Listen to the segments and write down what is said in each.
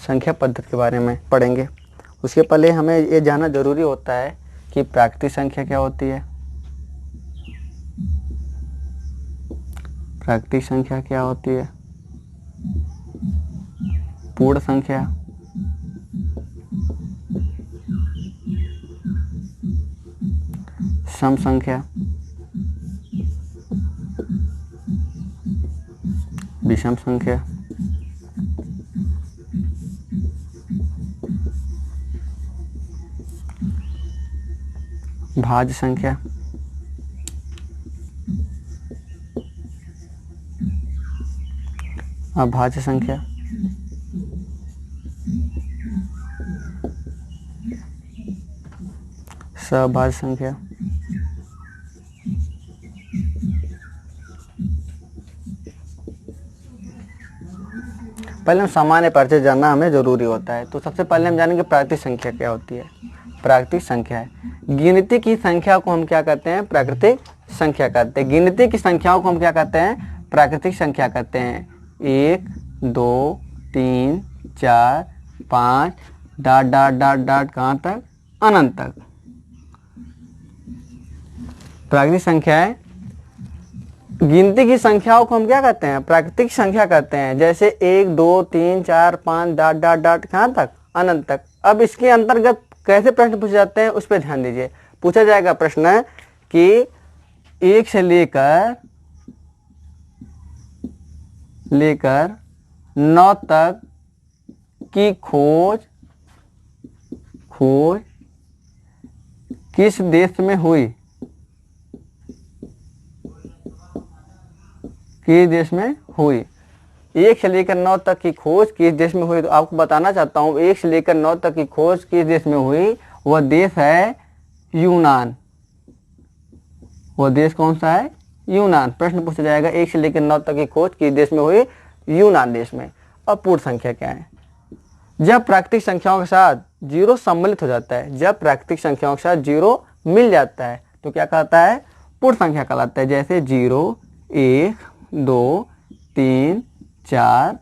संख्या पद्धति के बारे में पढ़ेंगे। उसके पहले हमें ये जानना जरूरी होता है कि प्राकृतिक संख्या क्या होती है। प्राकृतिक संख्या क्या होती है, पूर्ण संख्या, सम संख्या, विषम संख्या, भाज्य संख्या, अभाज्य संख्या, सभाज्य संख्या, पहले हम सामान्य परिचय जानना हमें जरूरी होता है। तो सबसे पहले हम जानेंगे प्राकृतिक संख्या क्या होती है। प्राकृतिक संख्या है गिनती की संख्या को हम क्या कहते हैं, प्राकृतिक संख्या कहते हैं। गिनती की संख्याओं को हम क्या कहते हैं, प्राकृतिक संख्या कहते हैं। 1 2 3 4 5 डाट डाट डाट डाट कहाँ तक, अनंत तक। प्राकृतिक संख्या है गिनती की संख्याओं को हम क्या कहते हैं, प्राकृतिक संख्या कहते हैं। जैसे 1 2 3 4 5 डाट डाट डाट कहाँ तक, अनंत तक। अब इसके अंतर्गत कैसे प्रश्न पूछे जाते हैं उस पर ध्यान दीजिए। पूछा जाएगा प्रश्न कि 1 से लेकर 9 तक की खोज किस देश में हुई, किस देश में हुई। 1 से लेकर 9 तक की खोज किस देश में हुई, तो आपको बताना चाहता हूं 1 से लेकर 9 तक की खोज किस देश में हुई, वह देश है यूनान। वह देश कौन सा है, यूनान। प्रश्न पूछा जाएगा 1 से लेकर 9 तक की खोज किस देश में हुई, यूनान देश में। अब पूर्ण संख्या क्या है, जब प्राकृतिक संख्याओं के साथ 0 सम्मिलित हो जाता है, जब प्राकृतिक संख्याओं के साथ 0 मिल जाता है तो क्या कहता है, पूर्ण संख्या कहलाता है। जैसे 0 1 2 3 4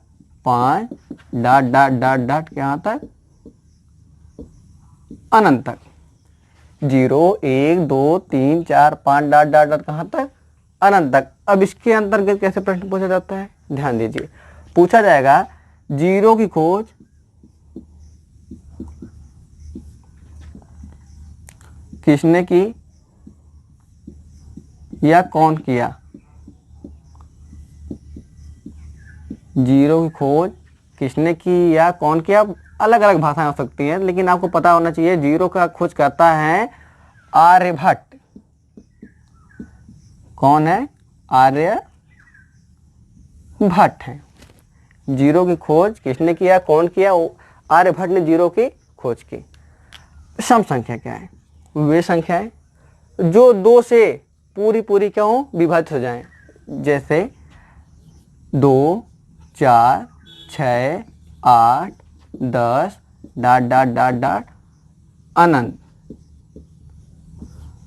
5 डाट डाट डाट डाट यहाँ तक, अनंत तक। 0 1 2 3 4 5 डाट डाट डाट कहाँ तक, अनंत तक। अब इसके अंतर्गत कैसे प्रश्न पूछा जाता है, ध्यान दीजिए। पूछा जाएगा 0 की खोज किसने की या कौन किया। 0 की खोज किसने की या कौन किया। अलग अलग भाषाएं हो सकती हैं, लेकिन आपको पता होना चाहिए 0 का खोज करता है आर्यभट्ट। कौन है, आर्यभट्ट है। 0 की खोज किसने किया, कौन किया, आर्यभट्ट ने 0 की खोज की। सम संख्या क्या है, वे संख्या है जो 2 से पूरी क्या हो, विभाजित हो जाएं। जैसे 2 4 6 8 10 डाट डाट डाट डाट अनंत।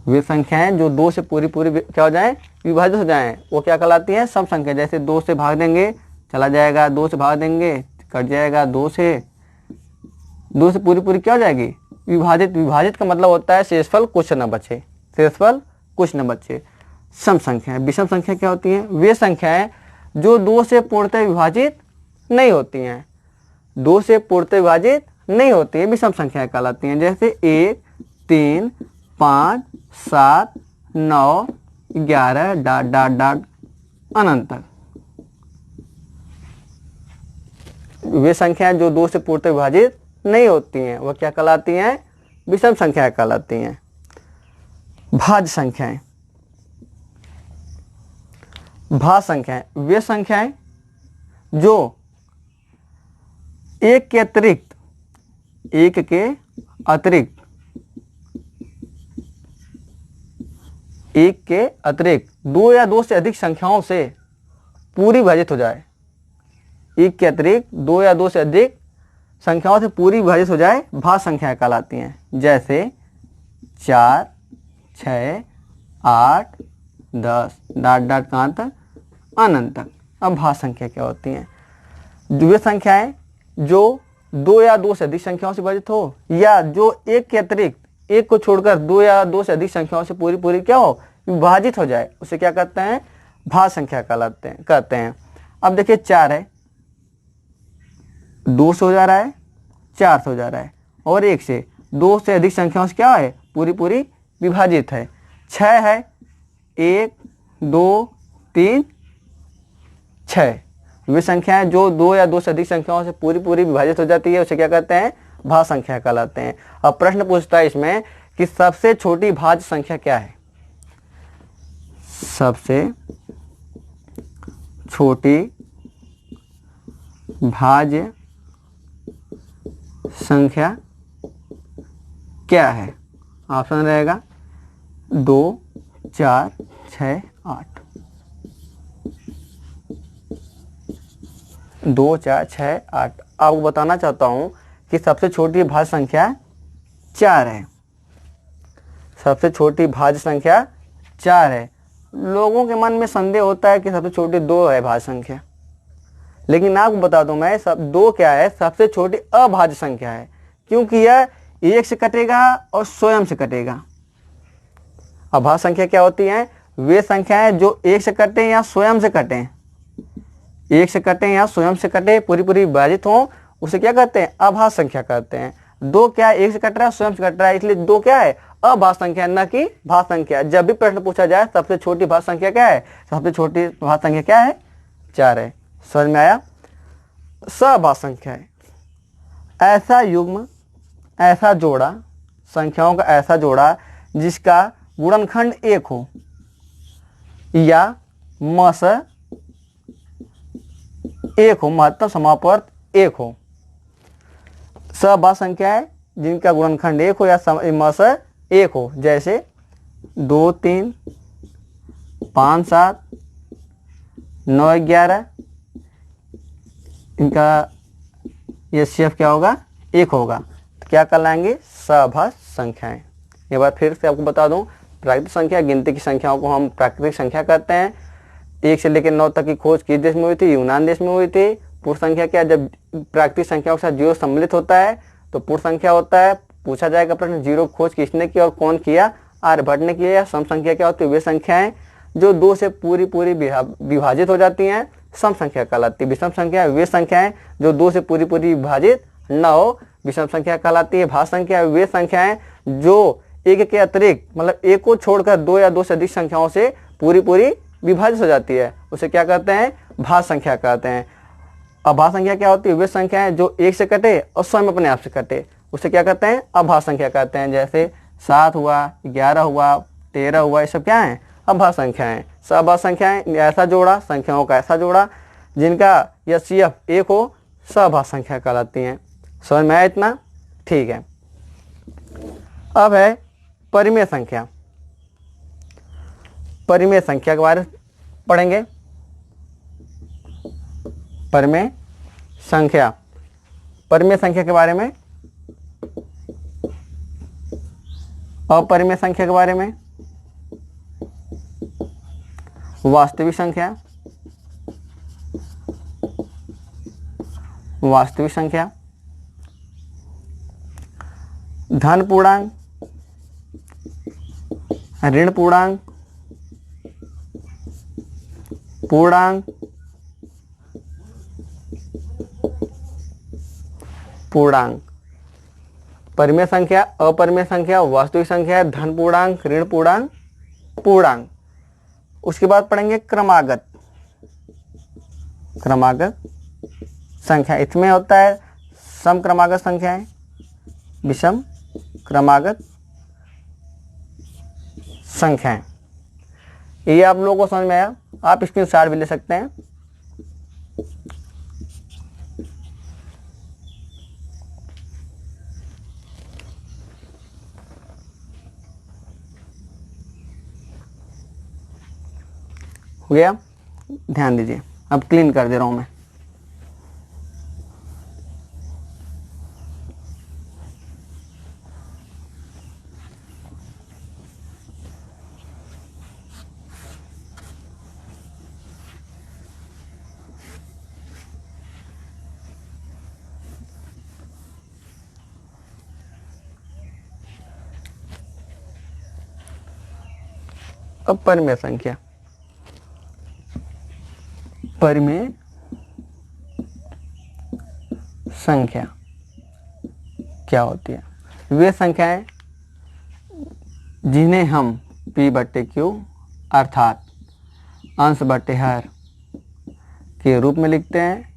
वे संख्याएं जो 2 से पूरी क्या हो जाएं, विभाजित हो जाएं, वो क्या कहलाती है, सम संख्या। जैसे 2 से भाग देंगे चला जाएगा, 2 से भाग देंगे कट जाएगा, 2 से पूरी क्या हो जाएगी, विभाजित। विभाजित का मतलब होता है शेषफल कुछ न बचे, शेषफल कुछ न बचे। सम संख्या। विषम संख्या क्या होती है, वे संख्याएं जो 2 से पूर्णतः विभाजित नहीं होती हैं, 2 से पूर्णतः विभाजित नहीं होती है, विषम संख्याएं कहलाती हैं। जैसे 1 3 5 7 9 11 डाट डाट डाट अनंत तक। वे संख्याएं जो 2 से पूर्णतः विभाजित नहीं होती हैं वह क्या कहलाती हैं, विषम संख्याएं कहलाती हैं। भाज्य संख्याएं। भाज्य संख्याएं वे संख्याएं जो 1 के अतिरिक्त 2 या 2 से अधिक संख्याओं से पूरी विभाजित हो जाए। 1 के अतिरिक्त 2 या 2 से अधिक संख्याओं से पूरी विभाजित हो जाए, भाज्य संख्याएं कहलाती हैं। जैसे 4 6 8 10 डाट डाट कहाँ तक, अनंत तक। अब भाज्य संख्या क्या होती हैं, वे संख्याएं जो दो या दो से अधिक संख्याओं से विभाजित हो, या जो एक के अतिरिक्त एक को छोड़कर दो या दो से अधिक संख्याओं से पूरी पूरी क्या हो, विभाजित हो जाए, उसे क्या कहते हैं, भाज्य संख्या कहते हैं। अब देखिए 4 है, 2 से हो जा रहा है, 4 से हो जा रहा है, और 1 से, 2 से अधिक संख्याओं से क्या है, पूरी पूरी विभाजित है। 6 है, 1 2 3 6, वे संख्याएं जो 2 या 2 से अधिक संख्याओं से पूरी पूरी विभाजित हो जाती है, उसे क्या कहते हैं, भाज्य संख्या कहलाते हैं। अब प्रश्न पूछता है इसमें कि सबसे छोटी भाज्य संख्या क्या है। सबसे छोटी भाज्य संख्या क्या है। ऑप्शन रहेगा 2 4 6 8। 2 4 6 8। आपको बताना चाहता हूं कि सबसे छोटी भाज्य संख्या 4 है। सबसे छोटी भाज्य संख्या 4 है। लोगों के मन में संदेह होता है कि सबसे छोटी 2 है भाज्य संख्या, लेकिन आपको बता दूं मैं, सब 2 क्या है, सबसे छोटी अभाज्य संख्या है, क्योंकि यह 1 से कटेगा और स्वयं से कटेगा। अभाज्य संख्या क्या होती है, वे संख्याएं जो 1 से कटे या स्वयं से कटे, 1 से कटे या स्वयं से कटे, पूरी पूरी विभाजित हो, उसे क्या कहते हैं, अभाज्य संख्या कहते हैं। 2 क्या है, 1 से कट रहा है, स्वयं से कट रहा है, इसलिए 2 क्या है, अभाज्य संख्या, न कि भाज्य संख्या। जब भी प्रश्न पूछा जाए सबसे छोटी भाज्य संख्या क्या है, सबसे छोटी भाज्य संख्या क्या है, 4 है। समझ में आया। सभाज्य संख्या है ऐसा युग्म, ऐसा जोड़ा, संख्याओं का ऐसा जोड़ा जिसका गुणनखंड 1 हो या मस 1 हो, महत्तम समापवर्त 1 हो। सभाज्य संख्या है जिनका गुणनखंड 1 हो या मस 1 हो, जैसे 2 3 5 7 9 11, इनका ये शेफ क्या होगा, 1 होगा, तो क्या कहलाएंगे, सभाज्य संख्याएं। एक बार फिर से आपको बता दूं, प्राकृतिक संख्या, गिनती की संख्याओं को हम प्राकृतिक संख्या कहते हैं। 1 से लेकर 9 तक की खोज किस देश में हुई थी, यूनान देश में हुई थी। पूर्ण संख्या क्या, जब प्राकृतिक संख्याओं के साथ 0 सम्मिलित होता है तो पूर्ण संख्या होता है। पूछा जाएगा प्रश्न 0 खोज किसने की और कौन किया, आर्यभट्ट ने किया। सम संख्या क्या होती है, वे संख्याएं जो 2 से पूरी पूरी विभाजित हो जाती हैं, सम संख्या कहलाती है। विषम संख्या वे संख्याएं जो 2 से पूरी पूरी विभाजित न हो, विषम संख्या कहलाती है। भाज्य संख्या वे संख्याएं जो 1 के अतिरिक्त, मतलब 1 को छोड़कर 2 या 2 से अधिक संख्याओं से पूरी पूरी विभाजित हो जाती है, उसे क्या कहते हैं, भाज्य संख्या कहते हैं। अभाज्य संख्या क्या होती है, वे संख्याएं जो 1 से कटे और स्वयं अपने आप से कटे, उसे क्या कहते हैं, अभाज्य संख्या कहते हैं। जैसे 7 हुआ, 11 हुआ, 13 हुआ, ये सब क्या है, अभाज्य संख्याएं। सभाज्य संख्याएं ऐसा जोड़ा, संख्याओं का ऐसा जोड़ा जिनका HCF 1 हो, सभाज्य संख्या कहलाती हैं। समझ में आया इतना, ठीक है। अब है परिमेय संख्या। परिमेय संख्या के बारे में पढ़ेंगे। परिमेय संख्या, परिमेय संख्या के बारे में, अपरिमेय संख्या के बारे में, वास्तविक संख्या, वास्तविक संख्या, धन पूर्णांक, ऋण पूर्णांक, पूर्णांक, पूर्णांक। परिमेय संख्या, अपरिमेय संख्या, वास्तविक संख्या, धन पूर्णांक, ऋण पूर्णांक, पूर्णांक। उसके बाद पढ़ेंगे क्रमागत। क्रमागत संख्या, इसमें होता है सम क्रमागत संख्याएं, विषम क्रमागत संख्याएं। ये आप लोगों को समझ में आया, आप स्क्रीनशॉट भी ले सकते हैं। हो गया, ध्यान दीजिए, अब क्लीन कर दे रहा हूं मैं। अब परिमेय संख्या, परिमेय संख्या क्या होती है? वे संख्याएं जिन्हें हम p/q अर्थात अंश बटे हर के रूप में लिखते हैं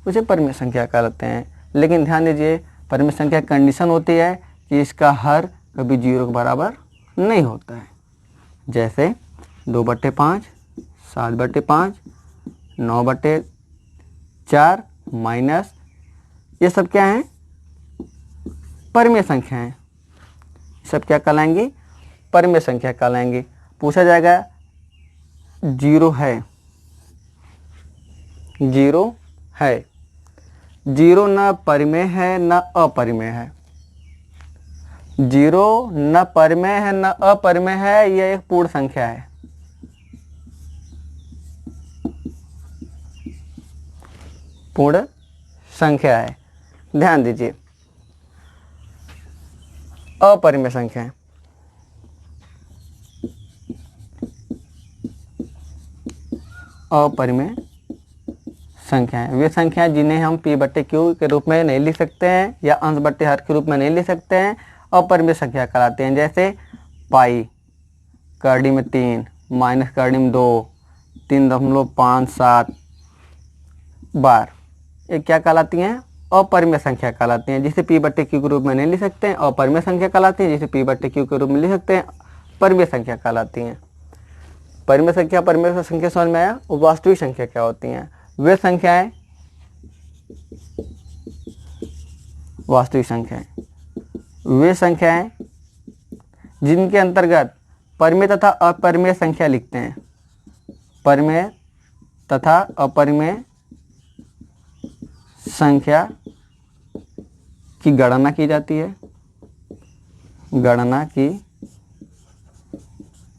उसे परिमेय संख्या कहलाते हैं। लेकिन ध्यान दीजिए, परिमेय संख्या कंडीशन होती है कि इसका हर कभी 0 के बराबर नहीं होता है। जैसे 2/5, 7/5, 9/4 माइनस, ये सब क्या हैं? परिमेय संख्या हैं। सब क्या कहलाएंगी? परिमेय संख्या कहलाएंगी। पूछा जाएगा 0 है, 0 है, 0 न परिमेय है न अपरिमेय है। 0 न परिमेय है न अपरिमेय है, यह एक पूर्ण संख्या है। पूर्ण संख्या है। ध्यान दीजिए, अपरिमेय संख्या है। अपरिमेय संख्या है वे संख्याएं जिन्हें हम p/q के रूप में नहीं लिख सकते हैं या अंश बटे हर के रूप में नहीं लिख सकते हैं, अपरिमेय संख्या कहलाते हैं। जैसे पाई करड़ी में 3 माइनस करड़ी में 2 3.57 बार, ये क्या कहलाती हैं? अपरिमेय संख्या कहलाती हैं। जिसे p/q के रूप में नहीं लिख सकते हैं अपरिमेय संख्या कहलाती है। जिसे p/q के रूप में लिख सकते हैं परिमेय संख्या कहलाती हैं। परिमेय संख्या, परिमेय संख्या समझ में आया? वास्तविक संख्या क्या होती हैं? वे संख्याएं, वास्तविक संख्याएं वे संख्याएं जिनके अंतर्गत परिमेय तथा अपरिमेय संख्या लिखते हैं। परिमेय तथा अपरिमेय संख्या की गणना की जाती है, गणना की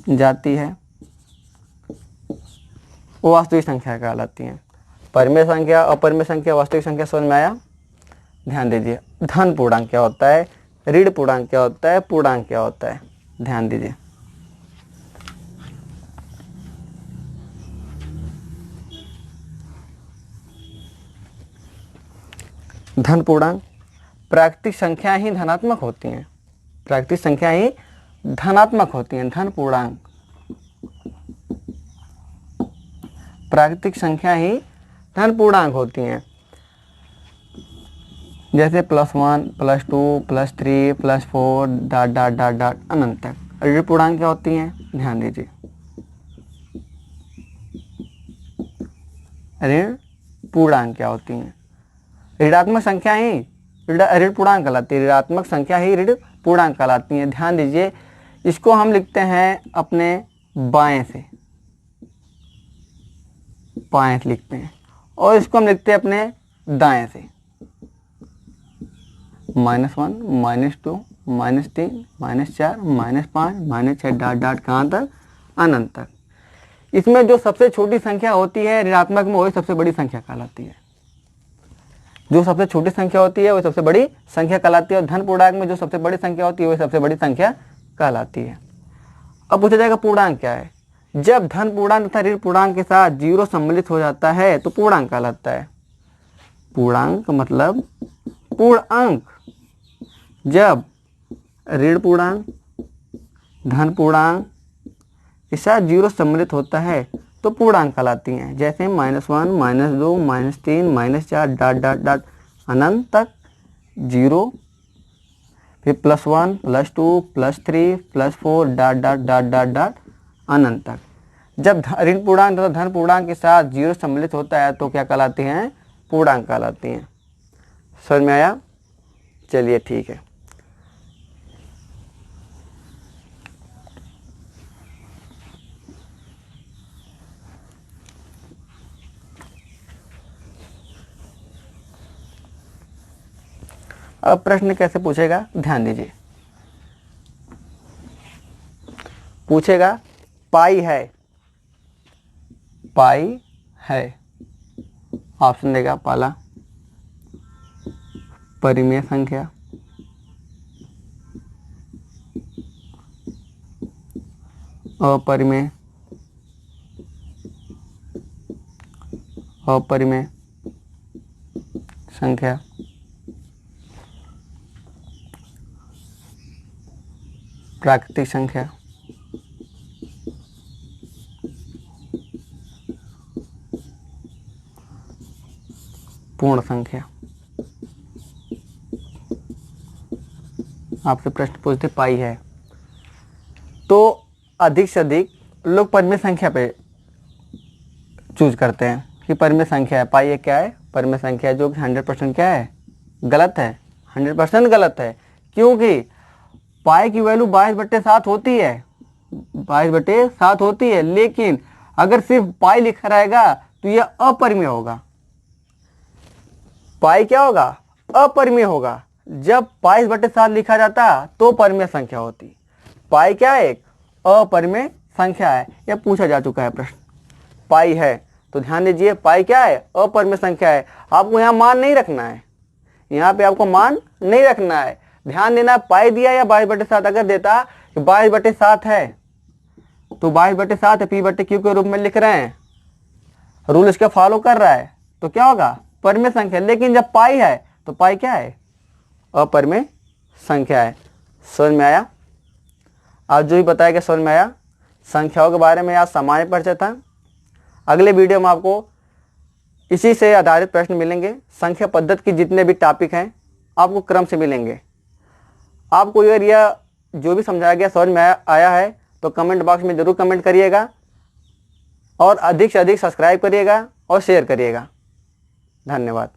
जाती है, वो वास्तविक संख्या कहलाती हैं। परिमेय संख्या, अपरिमेय संख्या, वास्तविक संख्या समझ में आया? ध्यान दीजिए, धन पूर्णांक क्या होता है, ऋण पूर्णांक क्या होता है, पूर्णांक क्या होता है? ध्यान दीजिए। धन पूर्णांक, प्राकृतिक संख्या ही धनात्मक होती हैं। प्राकृतिक संख्या ही धनात्मक होती हैं। धन पूर्णांक, प्राकृतिक संख्या ही धन पूर्णांक होती हैं। जैसे +1, +2, +3, +4 डॉट डॉट डॉट डॉट अनंत तक। ऋण पूर्णांक क्या होती हैं? ध्यान दीजिए, ऋण पूर्णांक क्या होती हैं? ऋणात्मक संख्या ही ऋण पूर्णांक कहलाती है। ऋणात्मक संख्या ही ऋण पूर्णांक कहलाती हैं। ध्यान दीजिए, इसको हम लिखते हैं अपने बाएं से, बाएं से लिखते हैं, और इसको हम लिखते हैं अपने दाएं से। -1, -2, -3, -4, -5, -6 डॉट डॉट कहाँ तक? अनंत तक। इसमें जो सबसे छोटी संख्या होती है ऋणात्मक में, वही सबसे बड़ी संख्या कहलाती है। जो सबसे छोटी संख्या होती है वही सबसे बड़ी संख्या कहलाती है। और धन पूर्णांक में जो सबसे बड़ी संख्या होती है वही सबसे बड़ी संख्या कहलाती है। अब पूछा जाएगा पूर्णांक क्या है? जब धन पूर्णांक तथा ऋण पूर्णांक के साथ 0 सम्मिलित हो जाता है तो पूर्णांक कहलाता है। पूर्णांक मतलब पूर्ण अंक। जब ऋण पूर्णांक, धन पूर्णांक के साथ 0 सम्मिलित होता है तो पूर्णांक कहलाती हैं। जैसे -1, -2, -3, -4 डॉट डॉट डॉट अनंत तक 0, फिर +1, +2, +3, +4 dot dot dot dot dot अनंत तक। जब ऋण पूर्णांक तथा धन पूर्णांक के साथ 0 सम्मिलित होता है तो क्या कहलाती हैं? पूर्णांक कहलाती हैं। समझ में आया? चलिए ठीक है। अब प्रश्न कैसे पूछेगा? ध्यान दीजिए, पूछेगा पाई है, पाई है, ऑप्शन देगा पहला परिमेय संख्या, अपरिमेय अपरिमेय संख्या। प्राकृतिक संख्या। पूर्ण संख्या। आपसे प्रश्न पूछते पाई है तो अधिक से अधिक लोग परिमेय संख्या पे चूज करते हैं कि परिमेय संख्या है। पाई है क्या है? परिमेय संख्या, जो कि 100% क्या है? गलत है। 100% गलत है, क्योंकि पाई की वैल्यू 22/7 होती है। 22/7 होती है, लेकिन अगर सिर्फ पाई लिखा रहेगा तो यह अपरिमेय होगा। पाई क्या होगा? अपरिमेय होगा। जब 22/7 लिखा जाता तो परिमेय संख्या होती। पाई क्या है? एक अपरिमेय संख्या है। यह पूछा जा चुका है प्रश्न। पाई है तो ध्यान दीजिए, पाई क्या है? अपरिमेय संख्या है। आपको यहाँ मान नहीं रखना है, यहाँ पे आपको मान नहीं रखना है। ध्यान देना, पाई दिया या 22/7 अगर देता कि 22/7 है तो 22/7 है, P/Q के रूप में लिख रहे हैं, रूल इसका फॉलो कर रहा है, तो क्या होगा? परिमेय संख्या। लेकिन जब पाई है तो पाई क्या है? अपरिमेय संख्या है। समझ में आया? आज जो भी बताया गया समझ में आया? संख्याओं के बारे में आज सामान्य परिचय था। अगले वीडियो में आपको इसी से आधारित प्रश्न मिलेंगे। संख्या पद्धति की जितने भी टॉपिक हैं आपको क्रम से मिलेंगे। आपको अगर यह जो भी समझाया गया समझ में आया है तो कमेंट बॉक्स में ज़रूर कमेंट करिएगा और अधिक से अधिक सब्सक्राइब करिएगा और शेयर करिएगा। धन्यवाद।